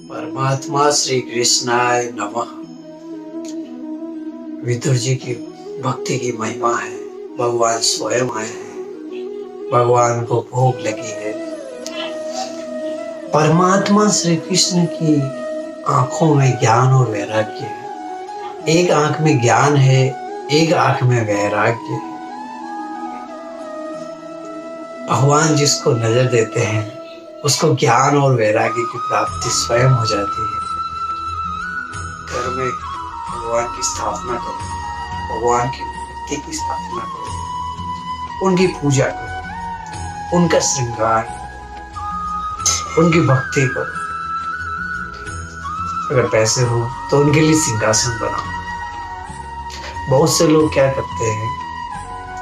परमात्मा श्री कृष्णाय नमः। विदुर जी की भक्ति की महिमा है। भगवान स्वयं आए हैं, भगवान को भोग लगी है। परमात्मा श्री कृष्ण की आंखों में ज्ञान और वैराग्य है। एक आंख में ज्ञान है, एक आंख में वैराग्य है। भगवान जिसको नजर देते हैं उसको ज्ञान और वैराग्य की प्राप्ति स्वयं हो जाती है। घर में भगवान की स्थापना करो, भगवान की मूर्ति की स्थापना करो, उनकी पूजा करो, उनका श्रृंगार, उनकी भक्ति करो। अगर पैसे हो तो उनके लिए सिंहासन बनाओ। बहुत से लोग क्या करते हैं,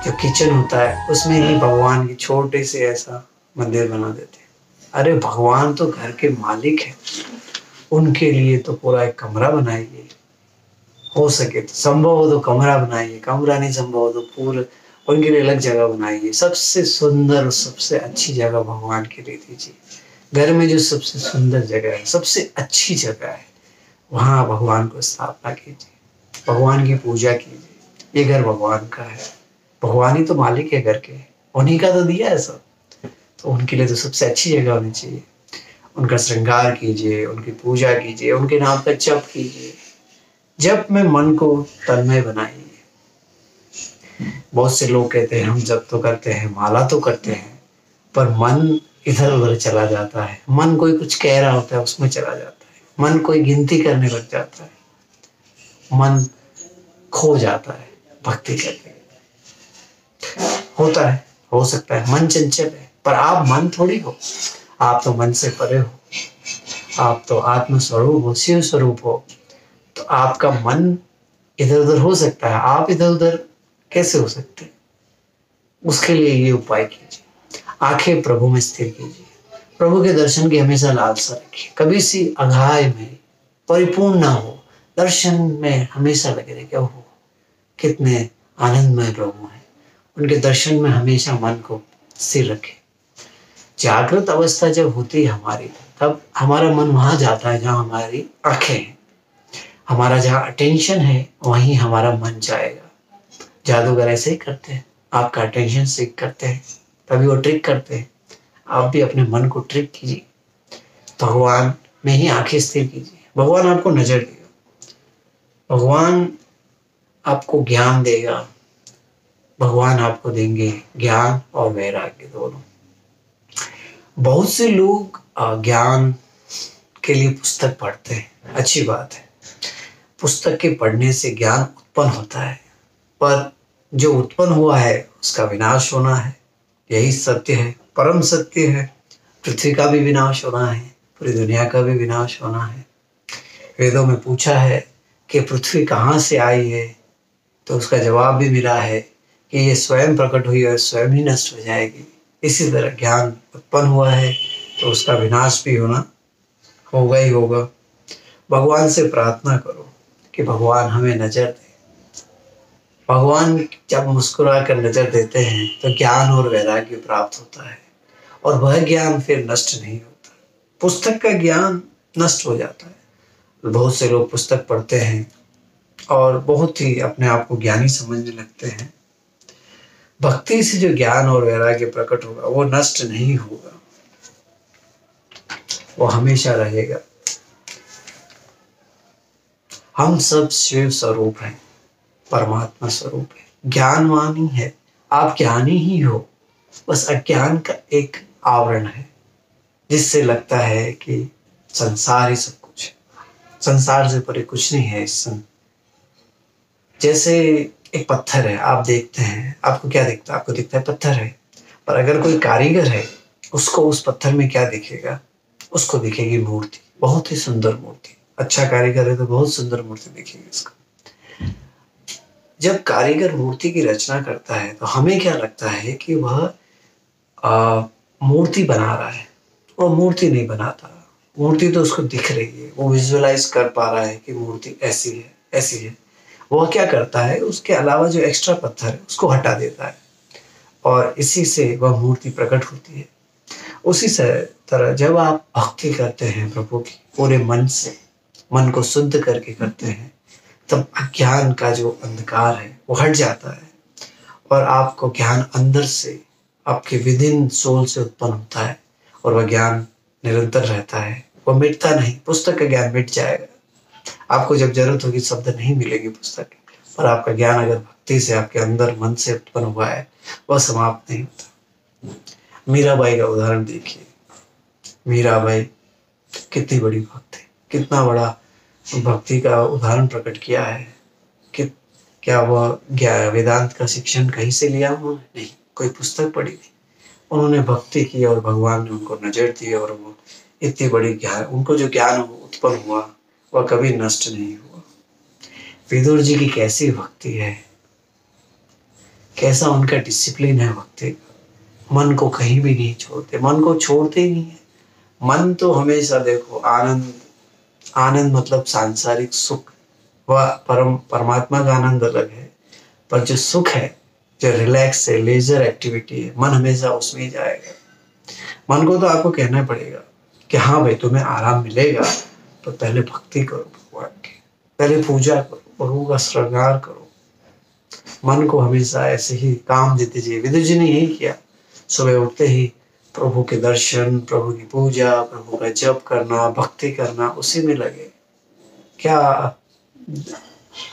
जो किचन होता है उसमें ही भगवान की छोटे से ऐसा मंदिर बना देते हैं। अरे भगवान तो घर के मालिक है, उनके लिए तो पूरा एक कमरा बनाइए। हो सके तो संभव हो तो कमरा बनाइए, कमरा नहीं संभव हो तो पूरा उनके लिए अलग जगह बनाइए। सबसे सुंदर और सबसे अच्छी जगह भगवान के लिए दीजिए। घर में जो सबसे सुंदर जगह है, सबसे अच्छी जगह है, वहां भगवान को स्थापना कीजिए, भगवान की पूजा कीजिए। ये घर भगवान का है, भगवान ही तो मालिक है घर के, उन्हीं का तो दिया है सब, तो उनके लिए तो सबसे अच्छी जगह होनी चाहिए। उनका श्रृंगार कीजिए, उनकी पूजा कीजिए, उनके नाम का जप कीजिए। जप में मन को तन्मय बनाइए। बहुत से लोग कहते हैं हम जप तो करते हैं, माला तो करते हैं, पर मन इधर उधर चला जाता है। मन कोई कुछ कह रहा होता है उसमें चला जाता है, मन कोई गिनती करने लग जाता है, मन खो जाता है भक्ति करके। होता है, हो सकता है मन चंचल है, पर आप मन थोड़ी हो, आप तो मन से परे हो। आप तो आत्म स्वरूप हो, शिव स्वरूप हो। तो आपका मन इधर उधर हो सकता है, आप इधर उधर कैसे हो सकते हैं? उसके लिए ये उपाय कीजिए, आंखें प्रभु में स्थिर कीजिए, प्रभु के दर्शन की हमेशा लालसा रखिए। कभी सी अघाय में परिपूर्ण ना हो, दर्शन में हमेशा लगे रहे कि ओहो कितने आनंदमय प्रभु हैं। उनके दर्शन में हमेशा मन को स्थिर रखें। जागृत अवस्था जब होती है हमारी, तब हमारा मन वहां जाता है जहां हमारी आंखें हैं। हमारा जहां अटेंशन है वहीं हमारा मन जाएगा। जादूगर ऐसे ही करते हैं, आपका अटेंशन सीख करते हैं, तभी वो ट्रिक करते हैं। आप भी अपने मन को ट्रिक कीजिए, भगवान में ही आंखें स्थिर कीजिए। भगवान आपको नजर देगा, भगवान आपको ज्ञान देगा, भगवान आपको देंगे ज्ञान और वैराग्य दोनों। बहुत से लोग ज्ञान के लिए पुस्तक पढ़ते हैं, अच्छी बात है। पुस्तक के पढ़ने से ज्ञान उत्पन्न होता है, पर जो उत्पन्न हुआ है उसका विनाश होना है। यही सत्य है, परम सत्य है। पृथ्वी का भी विनाश होना है, पूरी दुनिया का भी विनाश होना है। वेदों में पूछा है कि पृथ्वी कहाँ से आई है, तो उसका जवाब भी मिला है कि ये स्वयं प्रकट हुई और स्वयं ही नष्ट हो जाएगी। इसी तरह ज्ञान उत्पन्न हुआ है तो उसका विनाश भी होगा ही होगा। भगवान से प्रार्थना करो कि भगवान हमें नजर दे। भगवान जब मुस्कुरा कर नजर देते हैं तो ज्ञान और वैराग्य प्राप्त होता है, और वह ज्ञान फिर नष्ट नहीं होता। पुस्तक का ज्ञान नष्ट हो जाता है। बहुत से लोग पुस्तक पढ़ते हैं और बहुत ही अपने आप को ज्ञानी समझने लगते हैं। भक्ति से जो ज्ञान और वैराग्य प्रकट होगा वो नष्ट नहीं होगा, वो हमेशा रहेगा। हम सब शिव स्वरूप हैं, परमात्मा स्वरूप है, ज्ञानवान ही है। आप ज्ञानी ही हो, बस अज्ञान का एक आवरण है जिससे लगता है कि संसार ही सब कुछ है। संसार से परे कुछ नहीं है। जैसे एक पत्थर है, आप देखते हैं, आपको क्या दिखता है? आपको दिखता है पत्थर है, पर अगर कोई कारीगर है उसको उस पत्थर में क्या दिखेगा? उसको दिखेगी मूर्ति, बहुत ही सुंदर मूर्ति। अच्छा कारीगर है तो बहुत सुंदर मूर्ति दिखेगी उसको। जब कारीगर मूर्ति की रचना करता है तो हमें क्या लगता है कि वह मूर्ति बना रहा है। वो मूर्ति नहीं बनाता, मूर्ति तो उसको दिख रही है, वो विजुअलाइज कर पा रहा है कि मूर्ति ऐसी है, ऐसी है। वह क्या करता है, उसके अलावा जो एक्स्ट्रा पत्थर है उसको हटा देता है और इसी से वह मूर्ति प्रकट होती है। उसी से तरह जब आप भक्ति करते हैं प्रभु की पूरे मन से, मन को शुद्ध करके करते हैं, तब अज्ञान का जो अंधकार है वो हट जाता है और आपको ज्ञान अंदर से, आपके विदिन सोल से उत्पन्न होता है और वह ज्ञान निरंतर रहता है, वो मिटता नहीं। पुस्तक का ज्ञान मिट जाएगा, आपको जब जरूरत होगी शब्द नहीं मिलेगी पुस्तक की, पर आपका ज्ञान अगर भक्ति से आपके अंदर मन से उत्पन्न हुआ है वह समाप्त नहीं होता। मीराबाई का उदाहरण देखिए, मीराबाई कितनी बड़ी भक्त है, कितना बड़ा भक्ति का उदाहरण प्रकट किया है कि क्या वह वेदांत का शिक्षण कहीं से लिया उन्होंने? नहीं, कोई पुस्तक पढ़ी थी, उन्होंने भक्ति की और भगवान ने उनको नजर दी और वो इतनी बड़ी ज्ञान, उनको जो ज्ञान उत्पन्न हुआ वह कभी नष्ट नहीं हुआ। विदुर जी की कैसी भक्ति है, कैसा उनका डिसिप्लिन है भक्ति का, मन को कहीं भी नहीं छोड़ते, मन को छोड़ते ही नहीं है। मन तो हमेशा देखो आनंद, आनंद मतलब सांसारिक सुख, वह परमात्मा का आनंद अलग है, पर जो सुख है, जो रिलैक्स है, लेजर एक्टिविटी है, मन हमेशा उसमें ही जाएगा। मन को तो आपको कहना पड़ेगा कि हाँ भाई तुम्हें आराम मिलेगा, तो पहले भक्ति करो भगवान की, पहले पूजा करो, प्रभु का श्रृंगार करो। मन को हमेशा ऐसे ही काम देते जाइए। विदुर जी ने यही किया, सुबह उठते ही प्रभु के दर्शन, प्रभु की पूजा, प्रभु का जप करना, भक्ति करना, उसी में लगे। क्या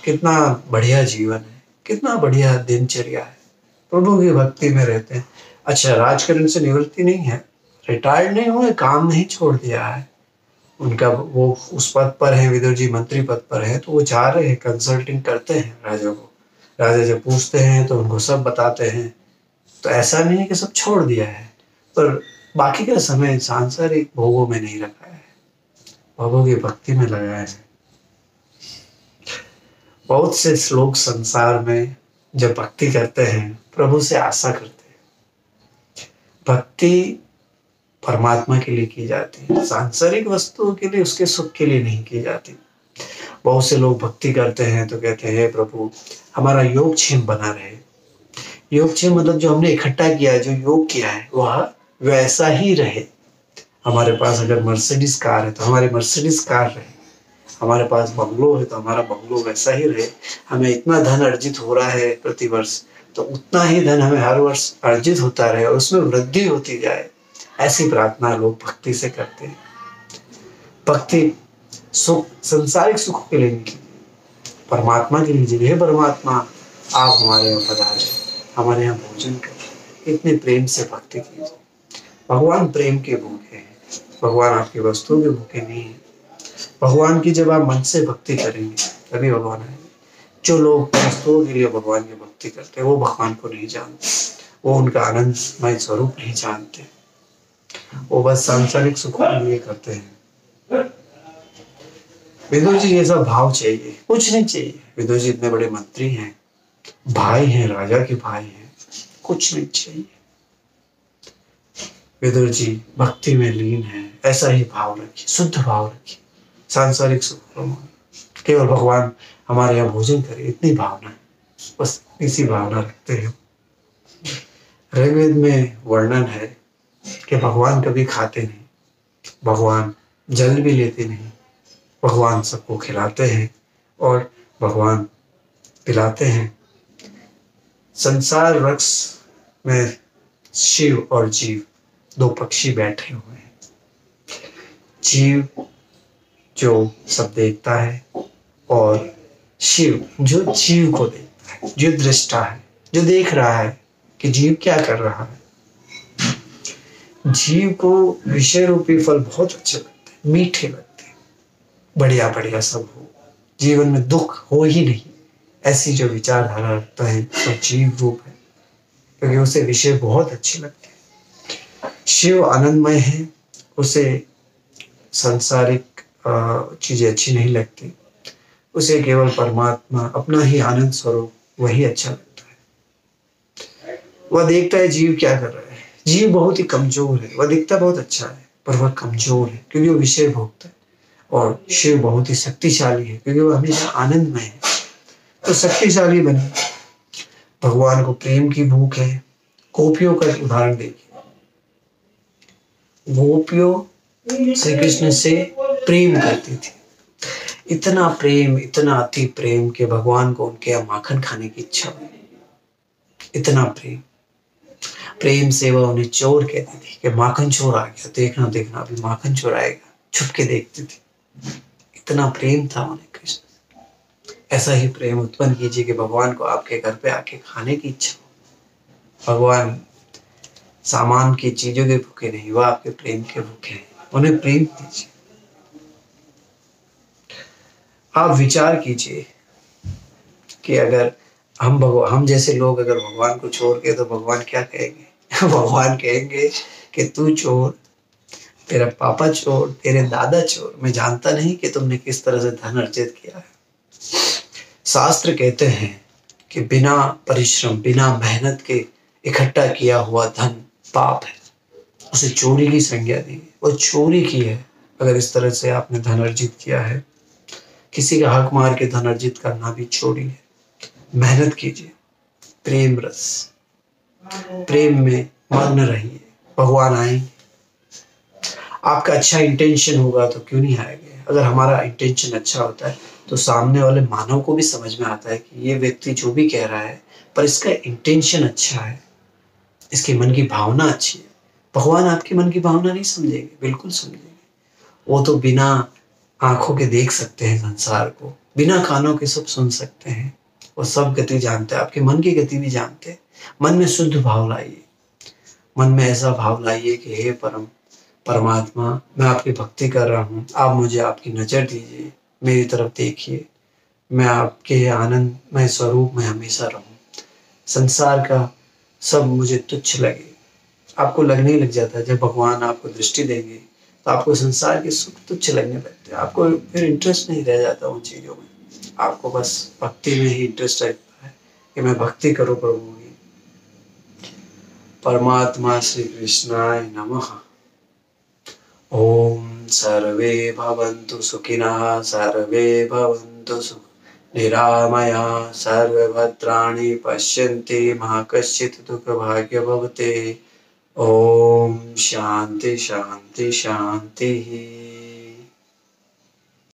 कितना बढ़िया जीवन है, कितना बढ़िया दिनचर्या है, प्रभु की भक्ति में रहते हैं। अच्छा, राजकरण से निवृत्ति नहीं है, रिटायर्ड नहीं हुए, काम नहीं छोड़ दिया है उनका, वो उस पद पर है, विदुर जी मंत्री पद पर है, तो वो जा रहे हैं, कंसल्टिंग करते हैं राजा को। राजा जब पूछते हैं तो उनको सब बताते हैं, तो ऐसा नहीं है कि सब छोड़ दिया है, पर बाकी का समय सांसारिक भोगों में नहीं रखा है, भोगों की भक्ति में लगाया है। बहुत से लोग संसार में जब भक्ति करते हैं प्रभु से आशा करते हैं। भक्ति परमात्मा के लिए की जाती है, सांसारिक वस्तुओं के लिए, उसके सुख के लिए नहीं की जाती। बहुत से लोग भक्ति करते हैं तो कहते हैं प्रभु हमारा योगक्षेम बना रहे। योगक्षेम मतलब जो हमने इकट्ठा किया है, जो योग किया है वह वैसा ही रहे। हमारे पास अगर मर्सिडीज कार है तो हमारे मर्सिडीज कार रहे, हमारे पास बंगलो है तो हमारा बंगलो वैसा ही रहे। हमें इतना धन अर्जित हो रहा है प्रतिवर्ष, तो उतना ही धन हमें हर वर्ष अर्जित होता रहे और उसमें वृद्धि होती जाए, ऐसी प्रार्थना लोग भक्ति से करते हैं। भक्ति सुख, संसारिक सुख के लिए नहीं, परमात्मा के लिए। हे परमात्मा आप हमारे यहाँ पधारे, हमारे यहाँ भोजन करें, इतने प्रेम से भक्ति कीजिए। भगवान प्रेम के भूखे हैं, भगवान आपकी वस्तुओं के भूखे नहीं है। भगवान की जब आप मन से भक्ति करेंगे तभी भगवान आएंगे। जो लोग वस्तुओं के लिए भगवान की भक्ति करते हैं वो भगवान को नहीं जानते, वो उनका आनंदमय स्वरूप नहीं जानते, वो बस सांसारिक सुखों के लिए करते हैं। विदुर जी ये सब भाव चाहिए, कुछ नहीं चाहिए। विदुर जी इतने बड़े मंत्री हैं, भाई हैं, राजा के भाई हैं, कुछ नहीं चाहिए। विदुर जी भक्ति में लीन है, ऐसा ही भाव रखिए, शुद्ध भाव रखिए। सांसारिक सुख केवल भगवान हमारे यहाँ भोजन करे, इतनी भावना है, बस इसी भावना रखते हैं। ऋग्वेद में वर्णन है कि भगवान कभी खाते नहीं, भगवान जल भी लेते नहीं, भगवान सबको खिलाते हैं और भगवान पिलाते हैं। संसार वृक्ष में शिव और जीव दो पक्षी बैठे हुए हैं। जीव जो सब देखता है और शिव जो जीव को देखता है, जो दृष्टा है, जो देख रहा है कि जीव क्या कर रहा है। जीव को विषय रूपी फल बहुत अच्छे लगते हैं, मीठे लगते हैं, बढ़िया बढ़िया सब हो, जीवन में दुख हो ही नहीं, ऐसी जो विचारधारा रखता है तो जीव रूप है, क्योंकि उसे विषय बहुत अच्छे लगते हैं। शिव आनंदमय है, उसे सांसारिक चीजें अच्छी नहीं लगती, उसे केवल परमात्मा अपना ही आनंद स्वरूप वही अच्छा लगता है। वह देखता है जीव क्या कर रहा है। जीव बहुत ही कमजोर है, वह दिखता बहुत अच्छा है पर वह कमजोर है क्योंकि वो विषय भोगता है। और शिव बहुत ही शक्तिशाली है क्योंकि वह हमेशा आनंद में है, तो शक्तिशाली बने। भगवान को प्रेम की भूख है। गोपियों का उदाहरण देखिए, गोपियों श्री कृष्ण से प्रेम करती थी, इतना प्रेम, इतना अति प्रेम कि भगवान को उनके यहाँ माखन खाने की इच्छा हुई। इतना प्रेम, प्रेम से वह उन्हें चोर कहती थी कि माखन चोर आ गया, देखना देखना अभी माखन चोर आएगा, छुप के देखती थी। इतना प्रेम था उन्हें कृष्ण। ऐसा ही प्रेम उत्पन्न कीजिए कि भगवान को आपके घर पे आके खाने की इच्छा हो। भगवान सामान की चीजों के भूखे नहीं, वह आपके प्रेम के भूखे हैं। उन्हें प्रेम दीजिए। आप विचार कीजिए कि अगर हम जैसे लोग अगर भगवान को छोड़ के, तो भगवान क्या कहेंगे? भगवान कहेंगे कि तू चोर, तेरा पापा चोर, तेरे दादा चोर, मैं जानता नहीं कि तुमने किस तरह से धन अर्जित किया है। शास्त्र कहते हैं कि बिना परिश्रम, बिना मेहनत के इकट्ठा किया हुआ धन पाप है, उसे चोरी की संज्ञा दी। वो चोरी की है। अगर इस तरह से आपने धन अर्जित किया है, किसी का हक मार के धन अर्जित करना भी चोरी है। मेहनत कीजिए, प्रेम रस, प्रेम में मग्न रहिए, भगवान आएंगे। आपका अच्छा इंटेंशन होगा तो क्यों नहीं आएंगे? अगर हमारा इंटेंशन अच्छा होता है तो सामने वाले मानव को भी समझ में आता है कि ये व्यक्ति जो भी कह रहा है, पर इसका इंटेंशन अच्छा है, इसके मन की भावना अच्छी है। भगवान आपके मन की भावना नहीं समझेंगे, बिल्कुल समझेंगे। वो तो बिना आंखों के देख सकते हैं संसार को, बिना कानों के सब सुन सकते हैं। वो सब गति जानते हैं, आपके मन की गति भी जानते हैं। मन में शुद्ध भाव लाइए, मन में ऐसा भाव लाइए कि हे परमात्मा, मैं आपकी भक्ति कर रहा हूँ, आप मुझे आपकी नजर दीजिए, मेरी तरफ देखिए, मैं आपके आनंदमय स्वरूप में हमेशा रहूं। संसार का सब मुझे तुच्छ लगे। आपको लगने लग जाता है, जब भगवान आपको दृष्टि देंगे तो आपको संसार के सुख तुच्छ लगने लगते हैं। आपको फिर इंटरेस्ट नहीं रह जाता उन चीजों में। आपको बस भक्ति में ही इंटरेस्ट रहता है कि मैं भक्ति करूं प्रभु की। परमात्मा श्री कृष्णाय नमः। ओम सर्वे भवन्तु सुखिनः, सर्वे भवन्तु निरामया, सर्वभद्राणि पश्यन्ति, मा कश्चित् दुःखभाग्य भवते। ओम शांति शांति शांति।